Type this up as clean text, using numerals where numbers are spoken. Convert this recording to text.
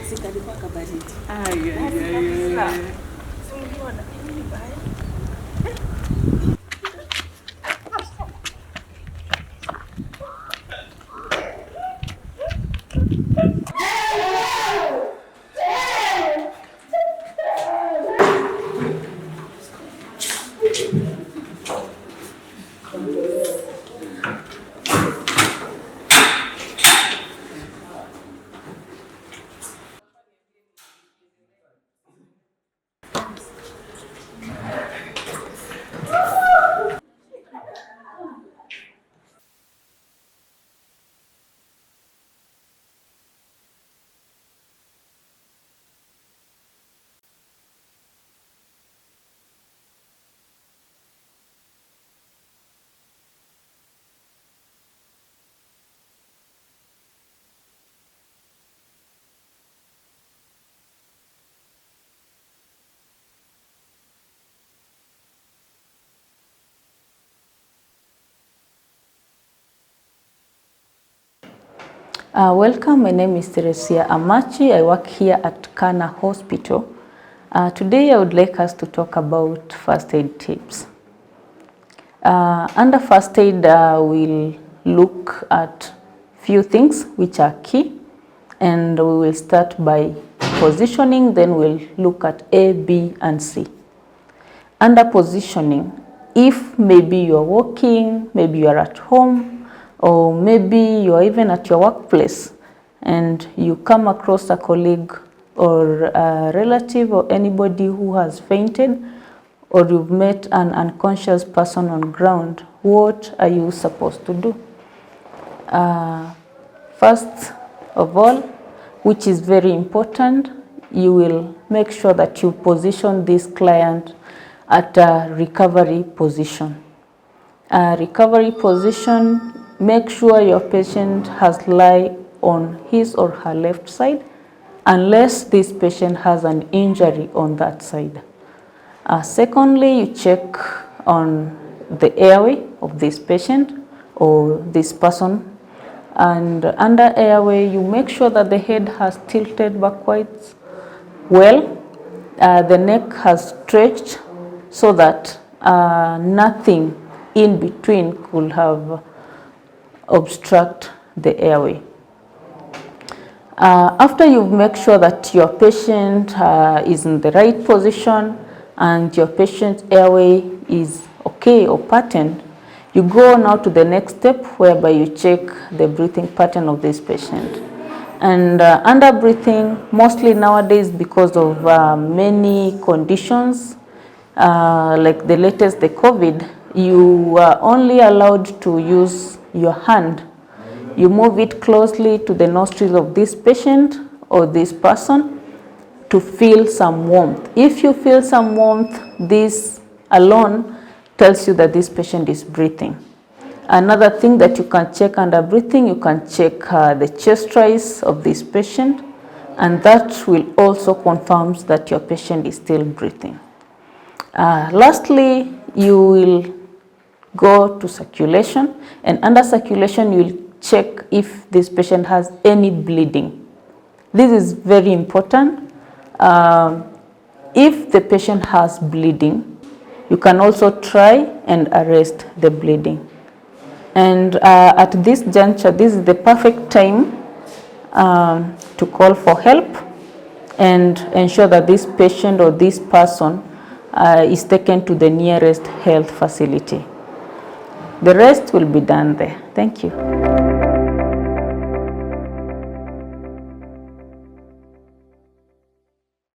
Sikalikuwa kabaridi. Ay, ay, ay. Welcome, my name is Teresia Amachi. I work here at Cana Hospital. Today I would like us to talk about first aid tips. Under first aid, we'll look at few things which are key, and we will start by positioning, then we'll look at A, B, and C. Under positioning, if maybe you're walking, maybe you are at home, or maybe you are even at your workplace and you come across a colleague or a relative or anybody who has fainted, or you've met an unconscious person on ground, what are you supposed to do? First of all, which is very important, you will make sure that you position this client at a recovery position. Recovery position, make sure your patient has lie on his or her left side, unless this patient has an injury on that side. Secondly, you check on the airway of this patient or this person, and under airway you make sure that the head has tilted backwards well, the neck has stretched so that nothing in between could have obstruct the airway. After you make sure that your patient is in the right position and your patient's airway is okay or patterned, you go now to the next step, whereby you check the breathing pattern of this patient. And under breathing, mostly nowadays, because of many conditions, like the latest, the COVID, you are only allowed to use your hand. You move it closely to the nostrils of this patient or this person to feel some warmth. If you feel some warmth, this alone tells you that this patient is breathing. Another thing that you can check under breathing, you can check the chest rise of this patient, and that will also confirm that your patient is still breathing. Lastly, you will go to circulation, and under circulation you will check if this patient has any bleeding. This is very important. If the patient has bleeding, you can also try and arrest the bleeding. And at this juncture, this is the perfect time to call for help and ensure that this patient or this person is taken to the nearest health facility. The rest will be done there. Thank you.